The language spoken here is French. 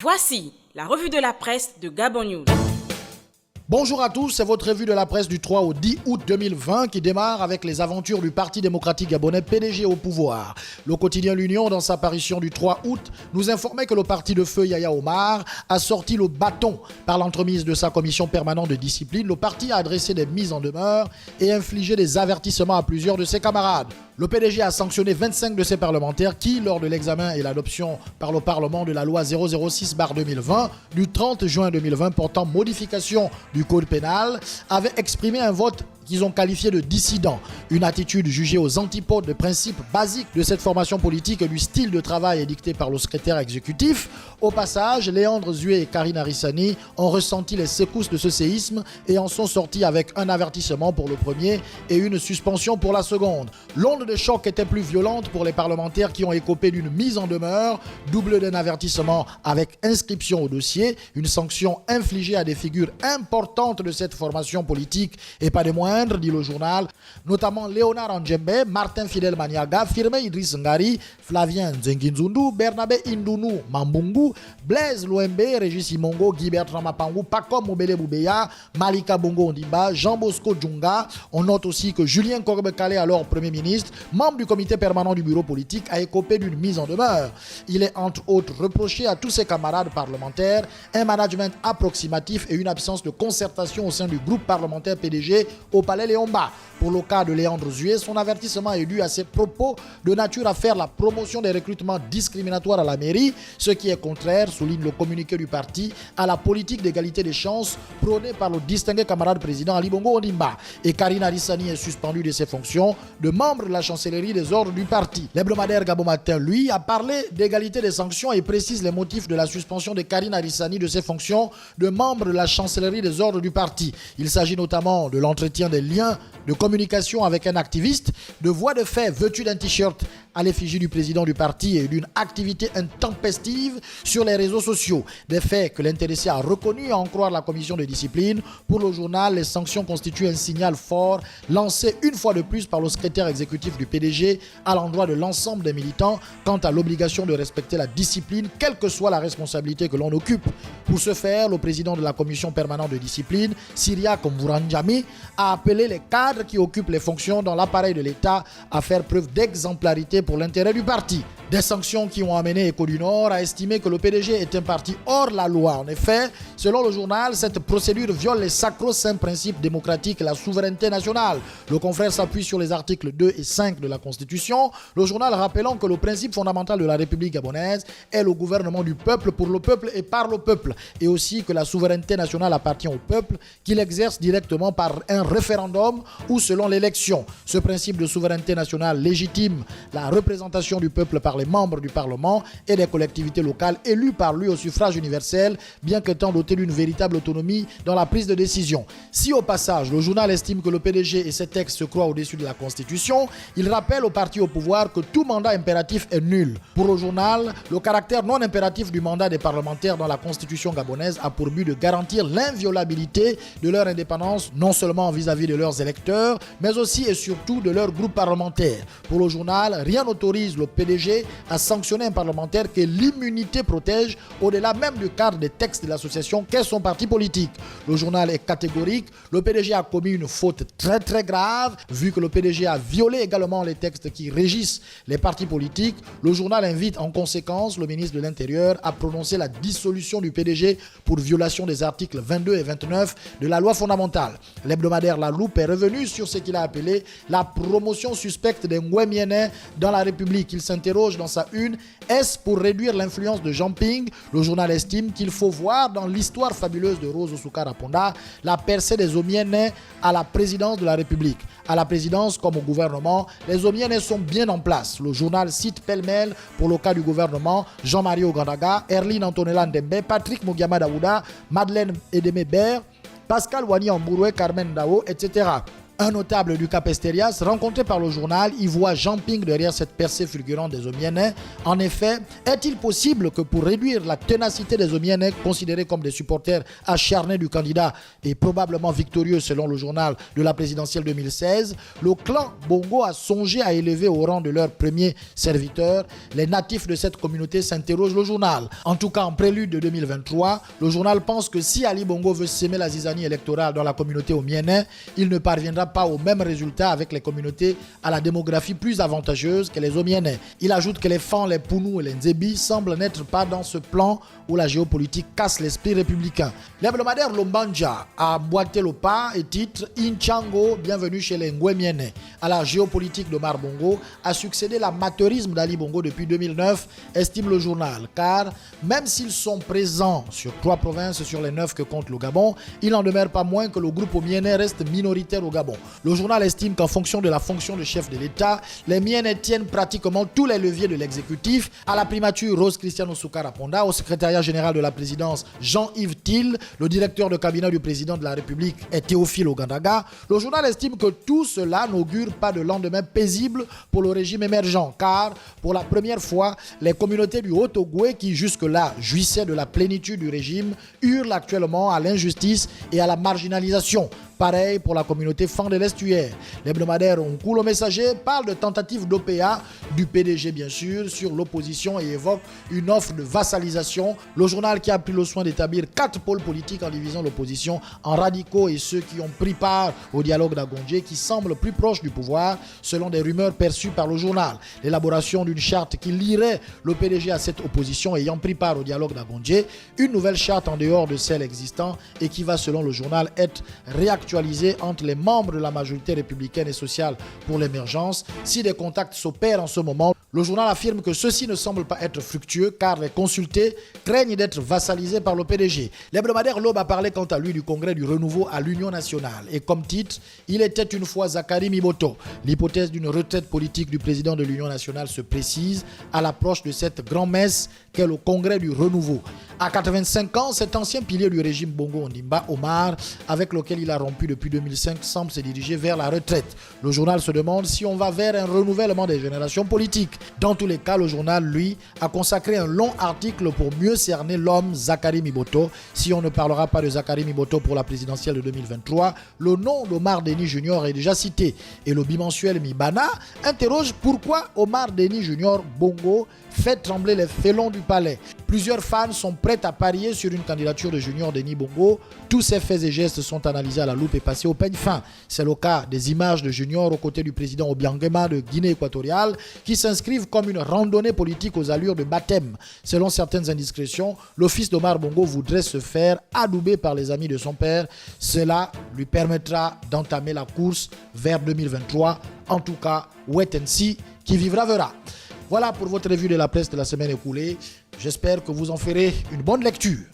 Voici la revue de la presse de Gabon News. Bonjour à tous, c'est votre revue de la presse du 3 au 10 août 2020 qui démarre avec les aventures du Parti démocratique gabonais PDG au pouvoir. Le quotidien L'Union, dans sa parution du 3 août, nous informait que le parti de feu Yaya Omar a sorti le bâton. Par l'entremise de sa commission permanente de discipline, le parti a adressé des mises en demeure et infligé des avertissements à plusieurs de ses camarades. Le PDG a sanctionné 25 de ses parlementaires qui, lors de l'examen et l'adoption par le Parlement de la loi 006/2020 du 30 juin 2020 portant modification du Code pénal, avaient exprimé un vote qu'ils ont qualifié de dissident, une attitude jugée aux antipodes des principes basiques de cette formation politique et du style de travail édicté par le secrétaire exécutif. Au passage, Léandre Zué et Karine Arissani ont ressenti les secousses de ce séisme et en sont sortis avec un avertissement pour le premier et une suspension pour la seconde. L'onde de choc était plus violente pour les parlementaires qui ont écopé d'une mise en demeure, double d'un avertissement avec inscription au dossier, une sanction infligée à des figures importantes de cette formation politique et pas des moindres, dit le journal, notamment Léonard Andjembe, Martin Fidel Maniaga, Firme Idriss Ngari, Flavien Nzenginzundu, Bernabé Indounou Mambungu, Blaise Loembe, Régis Imongo, Guy Bertrand Mapangu, Pacom Mobele Boubeya, Malika Bongo Ondimba, Jean Bosco Djunga. On note aussi que Julien Korbe-Kalé, alors Premier ministre, membre du comité permanent du bureau politique, a écopé d'une mise en demeure. Il est entre autres reproché à tous ses camarades parlementaires un management approximatif et une absence de concertation au sein du groupe parlementaire PDG au Palais Léomba. Pour le cas de Léandre Zué, son avertissement est dû à ses propos de nature à faire la promotion des recrutements discriminatoires à la mairie, ce qui est contraire, souligne le communiqué du parti, à la politique d'égalité des chances prônée par le distingué camarade président Ali Bongo Ondimba. Et Karine Arissani est suspendue de ses fonctions de membre de la chancellerie des ordres du parti. L'hebdomadaire Gabon Matin, lui, a parlé d'égalité des sanctions et précise les motifs de la suspension de Karine Arissani de ses fonctions de membre de la chancellerie des ordres du parti. Il s'agit notamment de l'entretien des liens de communication avec un activiste, de voix de fait vêtu d'un t-shirt à l'effigie du président du parti et d'une activité intempestive sur les réseaux sociaux. Des faits que l'intéressé a reconnus, à en croire la commission de discipline. Pour le journal, les sanctions constituent un signal fort lancé une fois de plus par le secrétaire exécutif du PDG à l'endroit de l'ensemble des militants quant à l'obligation de respecter la discipline, quelle que soit la responsabilité que l'on occupe. Pour ce faire, le président de la commission permanente de discipline, Syriac Mouranjami, a appelé les cadres qui occupent les fonctions dans l'appareil de l'État à faire preuve d'exemplarité pour l'intérêt du parti. Des sanctions qui ont amené Écho du Nord à estimer que le PDG est un parti hors la loi. En effet, selon le journal, cette procédure viole les sacro-saints principes démocratiques et la souveraineté nationale. Le confrère s'appuie sur les articles 2 et 5 de la Constitution, le journal rappelant que le principe fondamental de la République gabonaise est le gouvernement du peuple, pour le peuple et par le peuple, et aussi que la souveraineté nationale appartient au peuple, qu'il exerce directement par un référendum ou selon l'élection. Ce principe de souveraineté nationale légitime la représentation du peuple par les membres du Parlement et des collectivités locales élues par lui au suffrage universel, bien qu'étant doté d'une véritable autonomie dans la prise de décision. Si au passage, le journal estime que le PDG et ses textes se croient au-dessus de la Constitution, il rappelle au parti au pouvoir que tout mandat impératif est nul. Pour le journal, le caractère non impératif du mandat des parlementaires dans la Constitution gabonaise a pour but de garantir l'inviolabilité de leur indépendance, non seulement vis-à-vis de leurs électeurs, mais aussi et surtout de leur groupe parlementaire. Pour le journal, rien n'autorise le PDG à sanctionner un parlementaire que l'immunité protège au-delà même du cadre des textes de l'association qu'est son parti politique. Le journal est catégorique, le PDG a commis une faute très grave, vu que le PDG a violé également les textes qui régissent les partis politiques. Le journal invite en conséquence le ministre de l'Intérieur à prononcer la dissolution du PDG pour violation des articles 22 et 29 de la loi fondamentale. L'hebdomadaire La Loupe est revenu sur ce qu'il a appelé la promotion suspecte des Ngwemienais dans la République. Il s'interroge dans sa une, est-ce pour réduire l'influence de Jean Ping? Le journal estime qu'il faut voir dans l'histoire fabuleuse de Rose Ousouka Ponda la percée des Omienais à la présidence de la République. À la présidence comme au gouvernement, les Omienais sont bien en place. Le journal cite pêle-mêle, pour le cas du gouvernement, Jean-Marie Ogandaga, Erline Antonella Ndembe, Patrick Mugiama Daouda, Madeleine Edeme Ber, Pascal Wani Ambouroué, Carmen Dao, etc. Un notable du Cap Esterias, rencontré par le journal, y voit Jean Ping derrière cette percée fulgurante des Omienais. En effet, est-il possible que pour réduire la ténacité des Omienais, considérés comme des supporters acharnés du candidat et probablement victorieux selon le journal de la présidentielle 2016, le clan Bongo a songé à élever au rang de leur premier serviteur les natifs de cette communauté, s'interroge le journal. En tout cas, en prélude de 2023, le journal pense que si Ali Bongo veut s'aimer la zizanie électorale dans la communauté omienais, il ne parviendra pas au même résultat avec les communautés à la démographie plus avantageuse que les Omienais. Il ajoute que les Fans, les Pounou et les Nzebi semblent n'être pas dans ce plan où la géopolitique casse l'esprit républicain. L'hebdomadaire Lombanja a emboîté le pas et titre Inchango, bienvenue chez les Ngwemienais. À la géopolitique d'Omar Bongo a succédé l'amateurisme d'Ali Bongo depuis 2009, estime le journal, car même s'ils sont présents sur 3 provinces sur les 9 que compte le Gabon, il n'en demeure pas moins que le groupe Omienais reste minoritaire au Gabon. Le journal estime qu'en fonction de la fonction de chef de l'État, les Mienais tiennent pratiquement tous les leviers de l'exécutif. À la primature, Rose Cristiano Soukara Ponda, au secrétariat général de la présidence, Jean-Yves Thiel, le directeur de cabinet du président de la République est Théophile Ogandaga. Le journal estime que tout cela n'augure pas de lendemain paisible pour le régime émergent, car pour la première fois, les communautés du Haut-Ogooué, qui jusque-là jouissaient de la plénitude du régime, hurlent actuellement à l'injustice et à la marginalisation. Pareil pour la communauté Fan de l'Estuaire. L'hebdomadaire Onkulo Messager parle de tentative d'OPA du PDG bien sûr sur l'opposition et évoque une offre de vassalisation. Le journal qui a pris le soin d'établir 4 pôles politiques en divisant l'opposition en radicaux et ceux qui ont pris part au dialogue d'Agondje qui semble plus proche du pouvoir selon des rumeurs perçues par le journal. L'élaboration d'une charte qui lierait le PDG à cette opposition ayant pris part au dialogue d'Agondje, une nouvelle charte en dehors de celle existante et qui va selon le journal être réactualisée entre les membres de la majorité républicaine et sociale pour l'émergence. Si des contacts s'opèrent en ce moment, le journal affirme que ceux-ci ne semblent pas être fructueux car les consultés craignent d'être vassalisés par le PDG. L'hebdomadaire L'Aube a parlé quant à lui du congrès du renouveau à l'Union nationale et comme titre, il était une fois Zakari Miboto. L'hypothèse d'une retraite politique du président de l'Union nationale se précise à l'approche de cette grand-messe qu'est le congrès du renouveau. À 85 ans, cet ancien pilier du régime Bongo Ondimba, Omar, avec lequel il a rompu depuis 2005, semble se diriger vers la retraite. Le journal se demande si on va vers un renouvellement des générations politiques. Dans tous les cas, le journal, lui, a consacré un long article pour mieux cerner l'homme Zakari Miboto. Si on ne parlera pas de Zakari Miboto pour la présidentielle de 2023, le nom d'Omar Denis Junior est déjà cité. Et le bimensuel Mibana interroge pourquoi Omar Denis Junior Bongo fait trembler les félons du palais. Plusieurs fans sont prêts à parier sur une candidature de Junior Denis Bongo. Tous ces faits et gestes sont analysés à la loupe et passés au peigne fin. C'est le cas des images de Junior aux côtés du président Obiangema de Guinée équatoriale qui s'inscrivent comme une randonnée politique aux allures de baptême. Selon certaines indiscrétions, le fils d'Omar Bongo voudrait se faire adouber par les amis de son père. Cela lui permettra d'entamer la course vers 2023. En tout cas, wait and see, qui vivra verra. Voilà pour votre revue de la presse de la semaine écoulée. J'espère que vous en ferez une bonne lecture.